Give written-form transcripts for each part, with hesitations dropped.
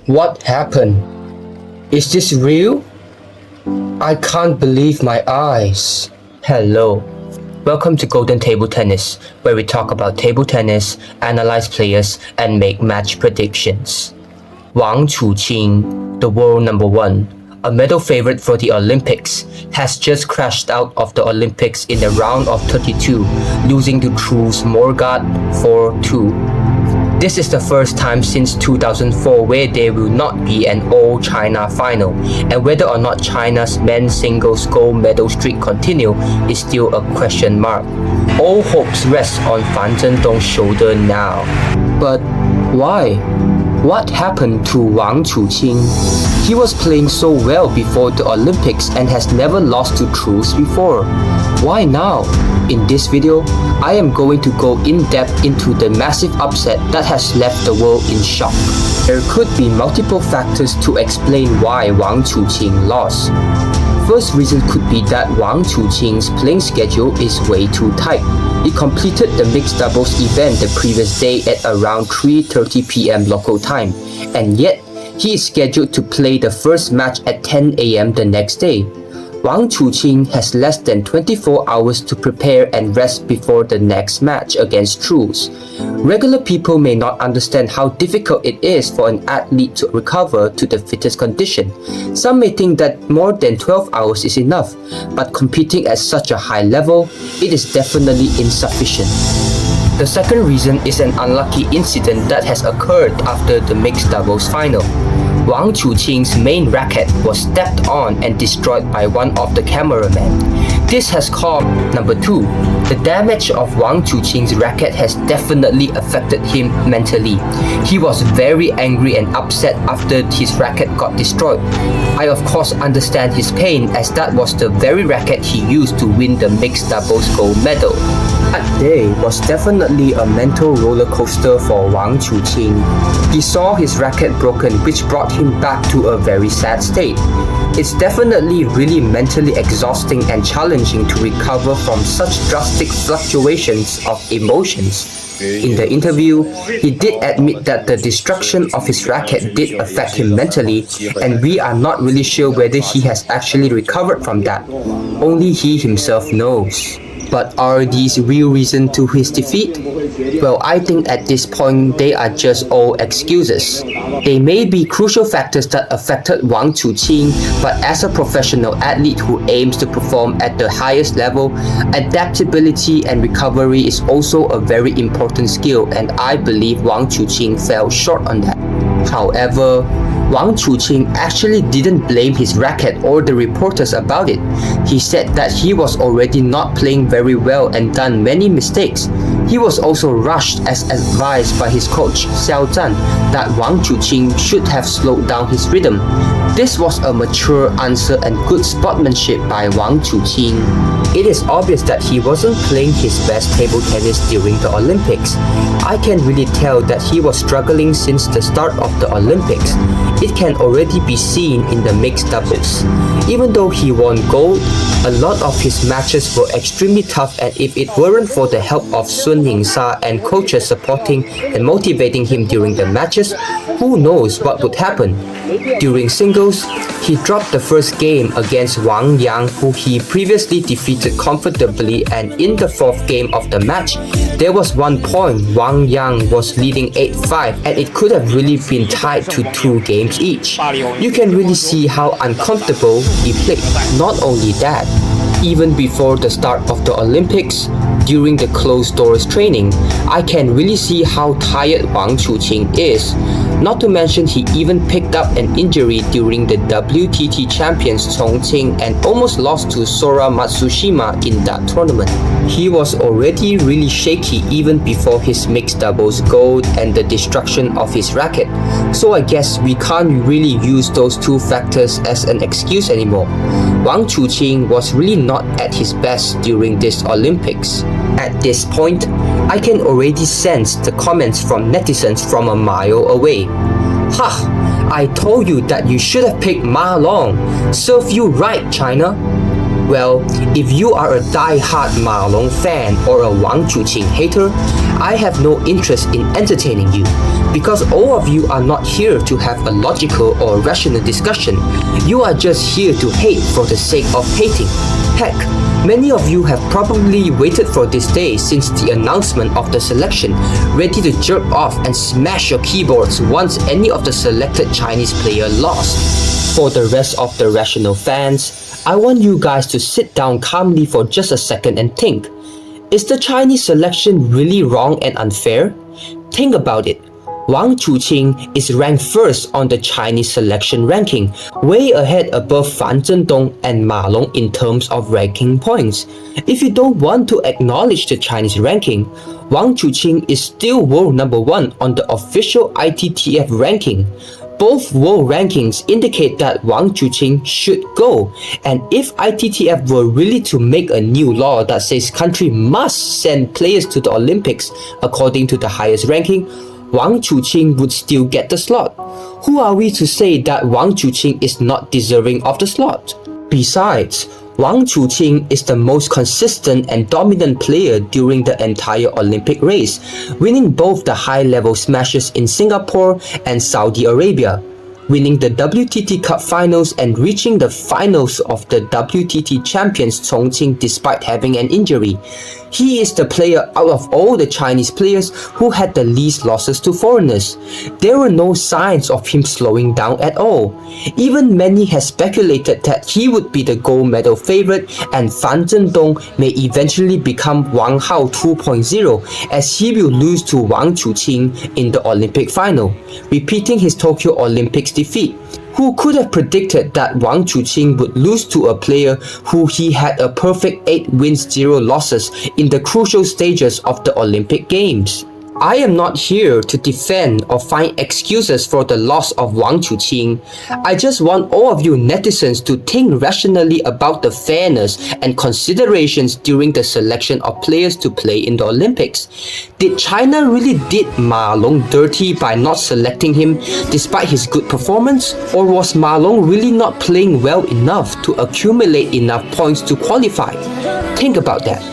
What happened? Is this real? I can't believe my eyes. Hello. Welcome to Golden Table Tennis, where we talk about table tennis, analyze players, and make match predictions. Wang Chuqin, the world number one, a medal favorite for the Olympics, has just crashed out of the Olympics in the round of 32, losing to Truls Morgard 4-2. This is the first time since 2004 where there will not be an all-China final, and whether or not China's men's singles gold medal streak continue is still a question mark. All hopes rest on Fan Zhendong's shoulder now. But why? What happened to Wang Chuqin? He was playing so well before the Olympics and has never lost to Truls before. Why now? In this video, I am going to go in depth into the massive upset that has left the world in shock. There could be multiple factors to explain why Wang Chuqin lost. First reason could be that Wang Chuqin's playing schedule is way too tight. He completed the mixed doubles event the previous day at around 3:30 p.m. local time, and yet he is scheduled to play the first match at 10 a.m. the next day. Wang Chuqin has less than 24 hours to prepare and rest before the next match against Truls. Regular people may not understand how difficult it is for an athlete to recover to the fittest condition. Some may think that more than 12 hours is enough, but competing at such a high level, it is definitely insufficient. The second reason is an unlucky incident that has occurred after the mixed doubles final. Wang Chuqin's main racket was stepped on and destroyed by one of the cameramen. This has caused number 2. The damage of Wang Chuqin's racket has definitely affected him mentally. He was very angry and upset after his racket got destroyed. I of course understand his pain, as that was the very racket he used to win the mixed doubles gold medal. That day was definitely a mental roller coaster for Wang Chuqin. He saw his racket broken, which brought him back to a very sad state. It's definitely really mentally exhausting and challenging to recover from such drastic fluctuations of emotions. In the interview, he did admit that the destruction of his racket did affect him mentally, and we are not really sure whether he has actually recovered from that. Only he himself knows. But are these real reasons to his defeat? Well, I think at this point they are just all excuses. They may be crucial factors that affected Wang Chuqin, but as a professional athlete who aims to perform at the highest level, adaptability and recovery is also a very important skill, and I believe Wang Chuqin fell short on that. However, Wang Chuqin actually didn't blame his racket or the reporters about it. He said that he was already not playing very well and done many mistakes. He was also rushed as advised by his coach Xiao Zhan that Wang Chuqin should have slowed down his rhythm. This was a mature answer and good sportsmanship by Wang Chuqin. It is obvious that he wasn't playing his best table tennis during the Olympics. I can really tell that he was struggling since the start of the Olympics. It can already be seen in the mixed doubles. Even though he won gold, a lot of his matches were extremely tough, and if it weren't for the help of Sun Yingsa and coaches supporting and motivating him during the matches, who knows what would happen. During singles, he dropped the first game against Wang Yang, who he previously defeated comfortably, and in the fourth game of the match, there was one point Wang Yang was leading 8-5, and it could have really been tied to 2 games each. You can really see how uncomfortable he played. Not only that, even before the start of the Olympics, during the closed doors training, I can really see how tired Wang Chuqin is. Not to mention he even picked up an injury during the WTT champions Chongqing and almost lost to Sora Matsushima in that tournament. He was already really shaky even before his mixed doubles gold and the destruction of his racket. So I guess we can't really use those 2 factors as an excuse anymore. Wang Chuqin was really not at his best during this Olympics. At this point, I can already sense the comments from netizens from a mile away. Ha! I told you that you should have picked Ma Long. Serve you right, China. Well, if you are a die-hard Ma Long fan or a Wang Chuqin hater, I have no interest in entertaining you, because all of you are not here to have a logical or rational discussion. You are just here to hate for the sake of hating. Heck, many of you have probably waited for this day since the announcement of the selection, ready to jerk off and smash your keyboards once any of the selected Chinese player lost. For the rest of the rational fans, I want you guys to sit down calmly for just a second and think. Is the Chinese selection really wrong and unfair? Think about it. Wang Chuqin is ranked first on the Chinese selection ranking, way ahead above Fan Zhendong and Ma Long in terms of ranking points. If you don't want to acknowledge the Chinese ranking, Wang Chuqin is still world number 1 on the official ITTF ranking. Both world rankings indicate that Wang Chuqin should go, and if ITTF were really to make a new law that says country must send players to the Olympics according to the highest ranking, Wang Chuqin would still get the slot. Who are we to say that Wang Chuqin is not deserving of the slot? Besides, Wang Chuqin is the most consistent and dominant player during the entire Olympic race, winning both the high-level smashes in Singapore and Saudi Arabia, winning the WTT Cup finals and reaching the finals of the WTT champions Chongqing despite having an injury. He is the player out of all the Chinese players who had the least losses to foreigners. There were no signs of him slowing down at all. Even many have speculated that he would be the gold medal favorite and Fan Zhendong may eventually become Wang Hao 2.0 as he will lose to Wang Chuqin in the Olympic final, repeating his Tokyo Olympics defeat. Who could have predicted that Wang Chuqin would lose to a player who he had a perfect 8 wins 0 losses in the crucial stages of the Olympic Games? I am not here to defend or find excuses for the loss of Wang Chuqin. I just want all of you netizens to think rationally about the fairness and considerations during the selection of players to play in the Olympics. Did China really did Ma Long dirty by not selecting him despite his good performance? Or was Ma Long really not playing well enough to accumulate enough points to qualify? Think about that.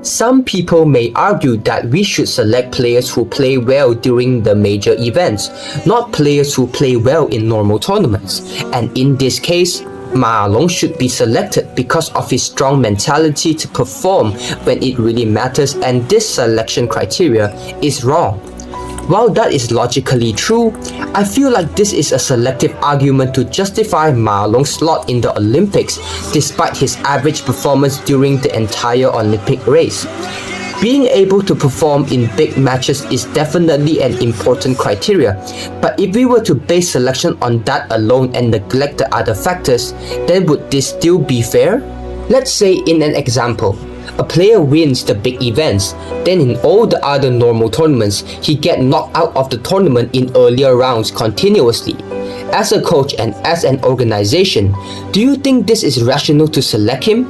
Some people may argue that we should select players who play well during the major events, not players who play well in normal tournaments. And in this case, Ma Long should be selected because of his strong mentality to perform when it really matters, and this selection criteria is wrong. While that is logically true, I feel like this is a selective argument to justify Ma Long's slot in the Olympics despite his average performance during the entire Olympic race. Being able to perform in big matches is definitely an important criteria, but if we were to base selection on that alone and neglect the other factors, then would this still be fair? Let's say in an example, a player wins the big events, then in all the other normal tournaments, he gets knocked out of the tournament in earlier rounds continuously. As a coach and as an organization, do you think this is rational to select him?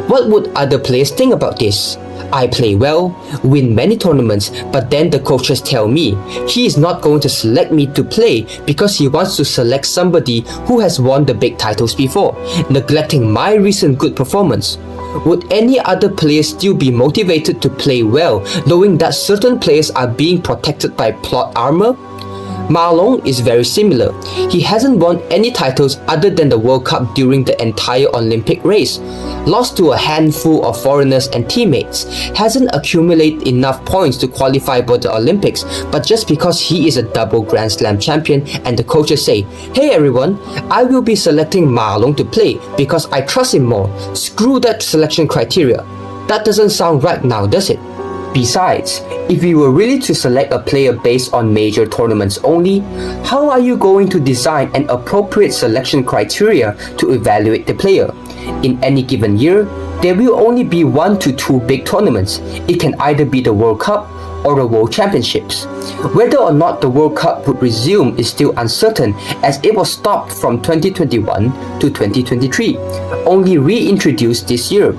What would other players think about this? I play well, win many tournaments, but then the coaches tell me he is not going to select me to play because he wants to select somebody who has won the big titles before, neglecting my recent good performance. Would any other players still be motivated to play well, knowing that certain players are being protected by plot armor? Ma Long is very similar. He hasn't won any titles other than the World Cup during the entire Olympic race, lost to a handful of foreigners and teammates, hasn't accumulated enough points to qualify for the Olympics, but just because he is a double Grand Slam champion and the coaches say, "Hey everyone, I will be selecting Ma Long to play because I trust him more. Screw that selection criteria." That doesn't sound right now, does it? Besides, if we were really to select a player based on major tournaments only, how are you going to design an appropriate selection criteria to evaluate the player? In any given year, there will only be 1 to 2 big tournaments. It can either be the World Cup or the World Championships. Whether or not the World Cup would resume is still uncertain as it was stopped from 2021 to 2023, only reintroduced this year.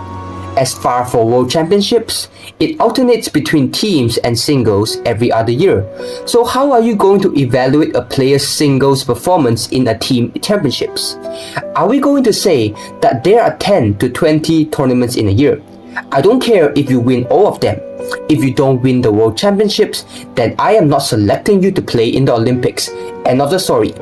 As far for World Championships, it alternates between teams and singles every other year. So how are you going to evaluate a player's singles performance in a team championships? Are we going to say that there are 10 to 20 tournaments in a year? I don't care if you win all of them. If you don't win the World Championships, then I am not selecting you to play in the Olympics. End of the story.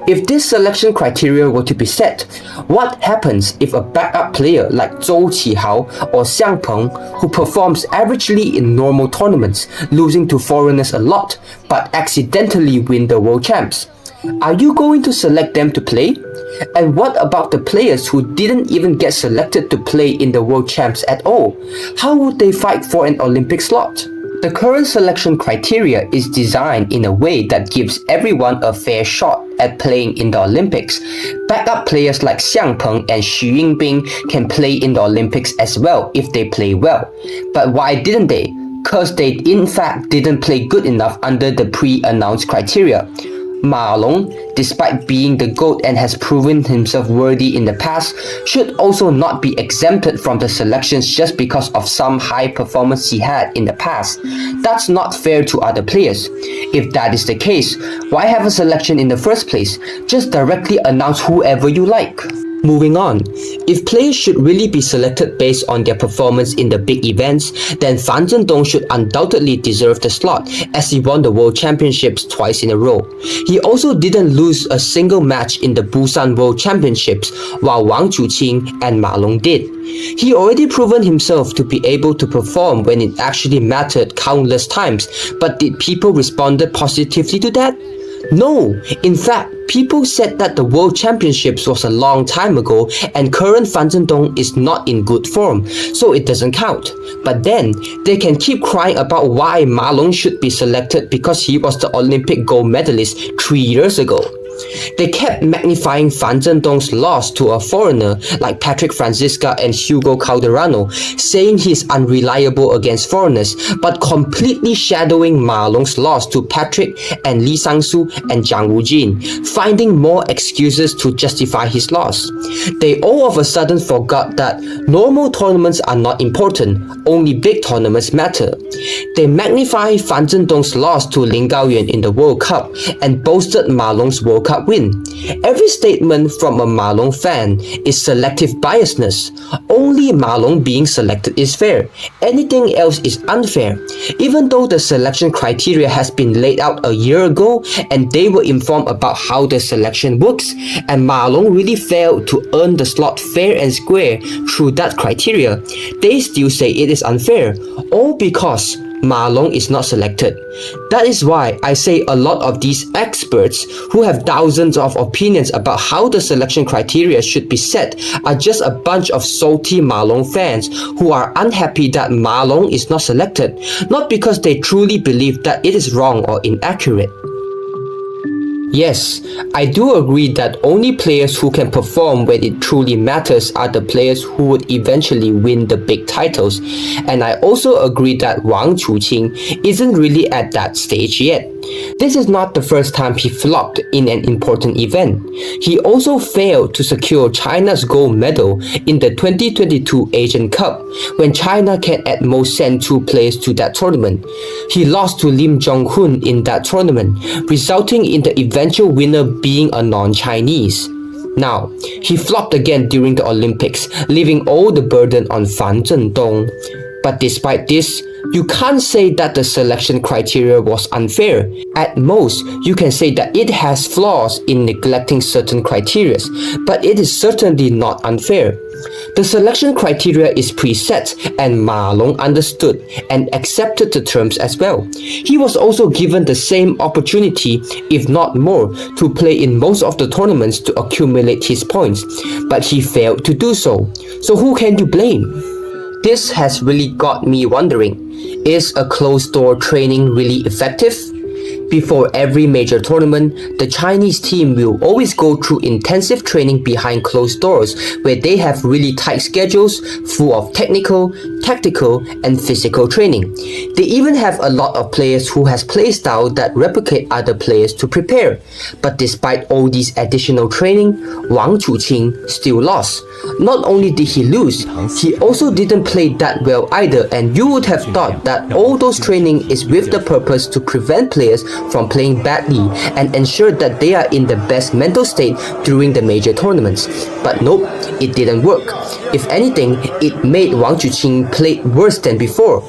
If this selection criteria were to be set, what happens if a backup player like Zhou Qihao or Xiang Peng, who performs averagely in normal tournaments, losing to foreigners a lot, but accidentally win the World Champs? Are you going to select them to play? And what about the players who didn't even get selected to play in the World Champs at all? How would they fight for an Olympic slot? The current selection criteria is designed in a way that gives everyone a fair shot at playing in the Olympics. Backup players like Xiang Peng and Xu Yingbing can play in the Olympics as well if they play well. But why didn't they? Because they in fact didn't play good enough under the pre-announced criteria. Ma Long, despite being the GOAT and has proven himself worthy in the past, should also not be exempted from the selections just because of some high performance he had in the past. That's not fair to other players. If that is the case, why have a selection in the first place? Just directly announce whoever you like. Moving on, if players should really be selected based on their performance in the big events, then Fan Zhendong should undoubtedly deserve the slot, as he won the World Championships twice in a row. He also didn't lose a single match in the Busan World Championships, while Wang Chuqin and Ma Long did. He already proven himself to be able to perform when it actually mattered countless times, but did people respond positively to that? No, in fact, people said that the World Championships was a long time ago and current Fan Zhendong is not in good form, so it doesn't count. But then, they can keep crying about why Ma Long should be selected because he was the Olympic gold medalist 3 years ago. They kept magnifying Fan Zhendong's loss to a foreigner like Patrick Franziska and Hugo Calderano, saying he's unreliable against foreigners, but completely shadowing Ma Long's loss to Patrick and Li Sangsu and Zhang Wujin, finding more excuses to justify his loss. They all of a sudden forgot that normal tournaments are not important, only big tournaments matter. They magnified Fan Zhendong's loss to Lin Gaoyuan in the World Cup and boasted Ma Long's World Cup win. Every statement from a Ma Long fan is selective biasness. Only Ma Long being selected is fair. Anything else is unfair. Even though the selection criteria has been laid out a year ago and they were informed about how the selection works, and Ma Long really failed to earn the slot fair and square through that criteria, they still say it is unfair, all because Ma Long is not selected. That is why I say a lot of these experts who have thousands of opinions about how the selection criteria should be set are just a bunch of salty Ma Long fans who are unhappy that Ma Long is not selected, not because they truly believe that it is wrong or inaccurate. Yes, I do agree that only players who can perform when it truly matters are the players who would eventually win the big titles, and I also agree that Wang Chuqin isn't really at that stage yet. This is not the first time he flopped in an important event. He also failed to secure China's gold medal in the 2022 Asian Cup, when China can at most send 2 players to that tournament. He lost to Lim Jong-hoon in that tournament, resulting in the eventual winner being a non-Chinese. Now, he flopped again during the Olympics, leaving all the burden on Fan Zhendong. But despite this, you can't say that the selection criteria was unfair. At most, you can say that it has flaws in neglecting certain criteria, but it is certainly not unfair. The selection criteria is preset, and Ma Long understood and accepted the terms as well. He was also given the same opportunity, if not more, to play in most of the tournaments to accumulate his points, but he failed to do so. So who can you blame? This has really got me wondering, is a closed-door training really effective? Before every major tournament, the Chinese team will always go through intensive training behind closed doors where they have really tight schedules full of technical, tactical, and physical training. They even have a lot of players who has play style that replicate other players to prepare. But despite all these additional training, Wang Chuqin still lost. Not only did he lose, he also didn't play that well either, and you would have thought that all those training is with the purpose to prevent players from playing badly and ensure that they are in the best mental state during the major tournaments. But nope, it didn't work. If anything, it made Wang Chuqin play worse than before.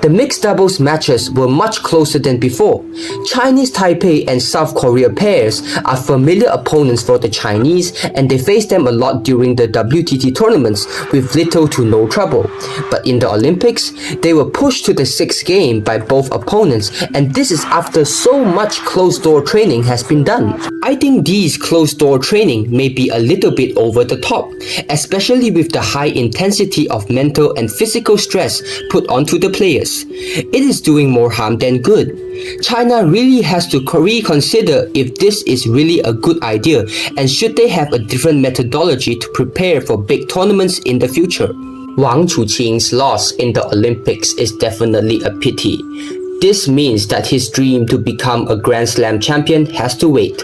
The mixed doubles matches were much closer than before. Chinese Taipei and South Korea pairs are familiar opponents for the Chinese, and they face them a lot during the WTT tournaments with little to no trouble. But in the Olympics, they were pushed to the 6th game by both opponents, and this is after so much closed-door training has been done. I think these closed-door training may be a little bit over the top, especially with the high intensity of mental and physical stress put onto the players. It is doing more harm than good. China really has to reconsider if this is really a good idea, and should they have a different methodology to prepare for big tournaments in the future. Wang Chuqin's loss in the Olympics is definitely a pity. This means that his dream to become a Grand Slam champion has to wait.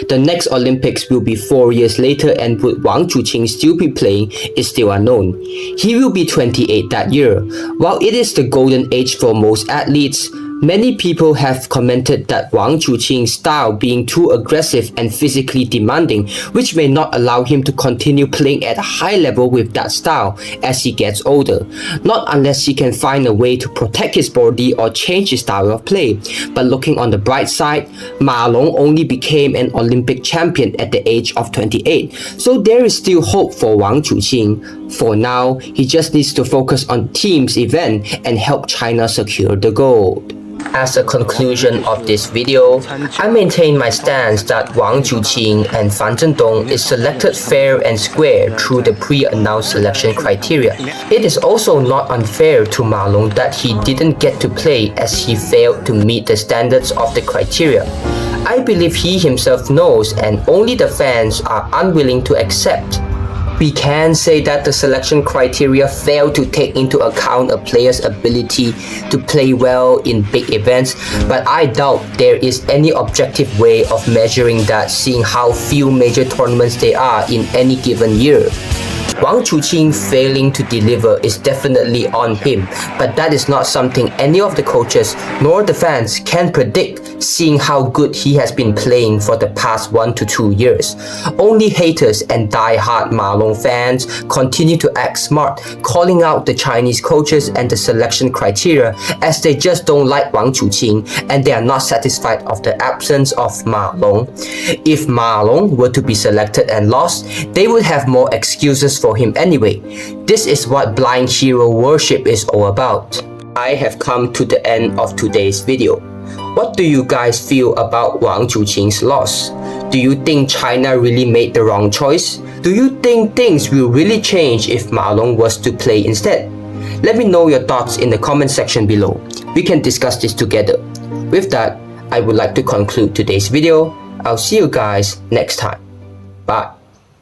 The next Olympics will be 4 years later, and would Wang Chuqin still be playing is still unknown. He will be 28 that year. While it is the golden age for most athletes, many people have commented that Wang Chuqin's style being too aggressive and physically demanding, which may not allow him to continue playing at a high level with that style as he gets older. Not unless he can find a way to protect his body or change his style of play. But looking on the bright side, Ma Long only became an Olympic champion at the age of 28, so there is still hope for Wang Chuqin. For now, he just needs to focus on team's event and help China secure the gold. As a conclusion of this video, I maintain my stance that Wang Chuqin and Fan Zhendong is selected fair and square through the pre-announced selection criteria. It is also not unfair to Ma Long that he didn't get to play as he failed to meet the standards of the criteria. I believe he himself knows, and only the fans are unwilling to accept. We can say that the selection criteria fail to take into account a player's ability to play well in big events, but I doubt there is any objective way of measuring that, seeing how few major tournaments there are in any given year. Wang Chuqin failing to deliver is definitely on him, but that is not something any of the coaches nor the fans can predict, seeing how good he has been playing for the past 1 to 2 years. Only haters and die-hard Ma Long fans continue to act smart, calling out the Chinese coaches and the selection criteria, as they just don't like Wang Chuqin and they are not satisfied of the absence of Ma Long. If Ma Long were to be selected and lost, they would have more excuses for him anyway. This is what blind hero worship is all about. I have come to the end of today's video. What do you guys feel about Wang Chuqin's loss? Do you think China really made the wrong choice? Do you think things will really change if Ma Long was to play instead? Let me know your thoughts in the comment section below. We can discuss this together. With that, I would like to conclude today's video. I'll see you guys next time. Bye.